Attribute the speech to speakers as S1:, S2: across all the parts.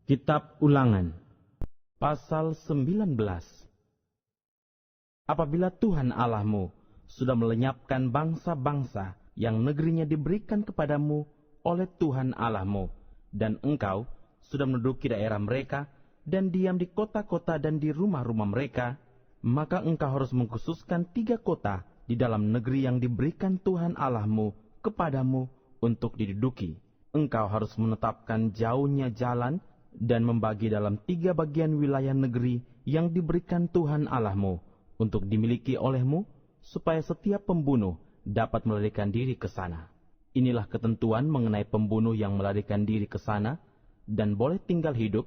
S1: Kitab Ulangan Pasal 19. Apabila Tuhan Allahmu sudah melenyapkan bangsa-bangsa yang negerinya diberikan kepadamu oleh Tuhan Allahmu, dan engkau sudah menduduki daerah mereka dan diam di kota-kota dan di rumah-rumah mereka, maka engkau harus mengkhususkan 3 kota di dalam negeri yang diberikan Tuhan Allahmu kepadamu untuk diduduki. Engkau harus menetapkan jauhnya jalan dan membagi dalam 3 bagian wilayah negeri yang diberikan Tuhan Allahmu untuk dimiliki olehmu, supaya setiap pembunuh dapat melarikan diri ke sana. Inilah ketentuan mengenai pembunuh yang melarikan diri ke sana dan boleh tinggal hidup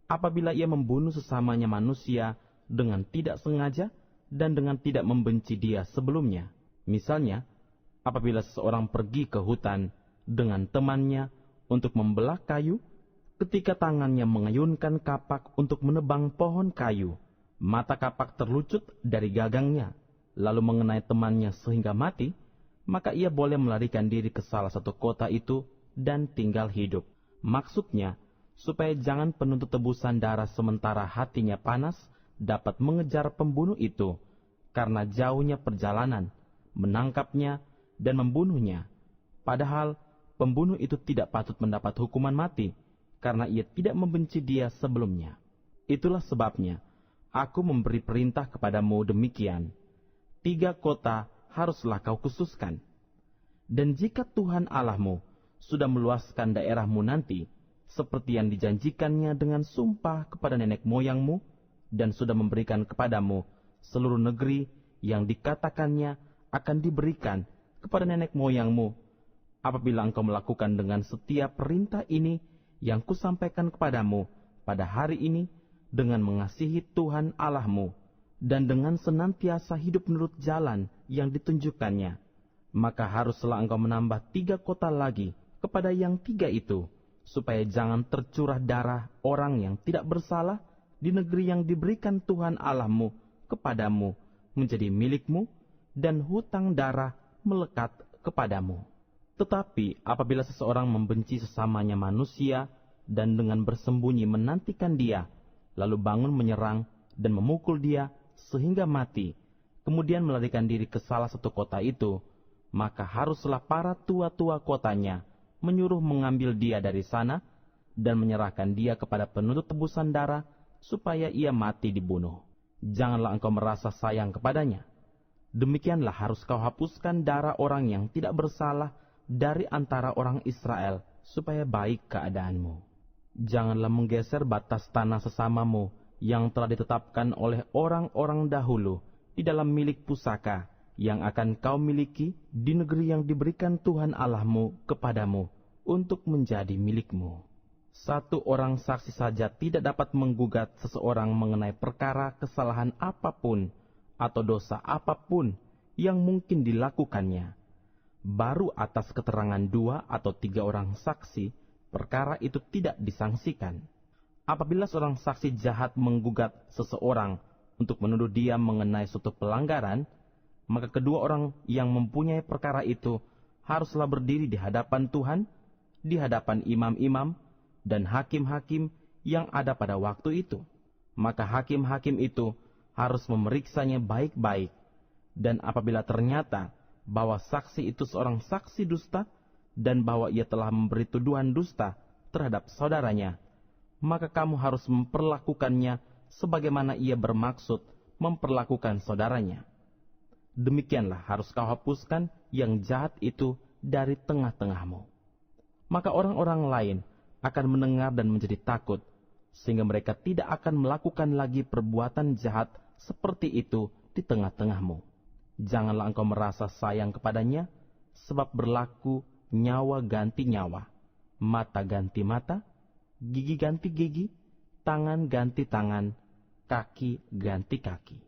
S1: apabila ia membunuh sesamanya manusia dengan tidak sengaja dan dengan tidak membenci dia sebelumnya. Misalnya, apabila seseorang pergi ke hutan dengan temannya untuk membelah kayu, ketika tangannya mengayunkan kapak untuk menebang pohon kayu, mata kapak terlucut dari gagangnya, lalu mengenai temannya sehingga mati, maka ia boleh melarikan diri ke salah satu kota itu dan tinggal hidup. Maksudnya, supaya jangan penuntut tebusan darah sementara hatinya panas dapat mengejar pembunuh itu, karena jauhnya perjalanan, menangkapnya dan membunuhnya. Padahal pembunuh itu tidak patut mendapat hukuman mati, karena ia tidak membenci dia sebelumnya. Itulah sebabnya aku memberi perintah kepadamu demikian. 3 kota haruslah kau khususkan. Dan jika Tuhan Allahmu sudah meluaskan daerahmu nanti, seperti yang dijanjikannya dengan sumpah kepada nenek moyangmu, dan sudah memberikan kepadamu seluruh negeri yang dikatakannya akan diberikan kepada nenek moyangmu, apabila engkau melakukan dengan setiap perintah ini yang kusampaikan kepadamu pada hari ini, dengan mengasihi Tuhan Allahmu, dan dengan senantiasa hidup menurut jalan yang ditunjukkannya, maka haruslah engkau menambah 3 kota lagi kepada yang 3 itu, supaya jangan tercurah darah orang yang tidak bersalah di negeri yang diberikan Tuhan Allahmu kepadamu menjadi milikmu, dan hutang darah melekat kepadamu. Tetapi apabila seseorang membenci sesamanya manusia dan dengan bersembunyi menantikan dia, lalu bangun menyerang dan memukul dia sehingga mati, kemudian melarikan diri ke salah satu kota itu, maka haruslah para tua-tua kotanya menyuruh mengambil dia dari sana dan menyerahkan dia kepada penuntut tebusan darah supaya ia mati dibunuh. Janganlah engkau merasa sayang kepadanya. Demikianlah harus kau hapuskan darah orang yang tidak bersalah dari antara orang Israel, supaya baik keadaanmu. Janganlah menggeser batas tanah sesamamu yang telah ditetapkan oleh orang-orang dahulu di dalam milik pusaka yang akan kau miliki di negeri yang diberikan Tuhan Allahmu kepadamu untuk menjadi milikmu. 1 orang saksi saja tidak dapat menggugat seseorang mengenai perkara kesalahan apapun atau dosa apapun yang mungkin dilakukannya. Baru atas keterangan 2 atau 3 orang saksi, perkara itu tidak disangsikan. Apabila seorang saksi jahat menggugat seseorang untuk menuduh dia mengenai suatu pelanggaran, maka kedua orang yang mempunyai perkara itu haruslah berdiri di hadapan Tuhan, di hadapan imam-imam dan hakim-hakim yang ada pada waktu itu. Maka hakim-hakim itu harus memeriksanya baik-baik, dan apabila ternyata bahwa saksi itu seorang saksi dusta, dan bahwa ia telah memberi tuduhan dusta terhadap saudaranya, maka kamu harus memperlakukannya sebagaimana ia bermaksud memperlakukan saudaranya. Demikianlah harus kau hapuskan yang jahat itu dari tengah-tengahmu. Maka orang-orang lain akan mendengar dan menjadi takut, sehingga mereka tidak akan melakukan lagi perbuatan jahat seperti itu di tengah-tengahmu. Janganlah engkau merasa sayang kepadanya, sebab berlaku nyawa ganti nyawa, mata ganti mata, gigi ganti gigi, tangan ganti tangan, kaki ganti kaki.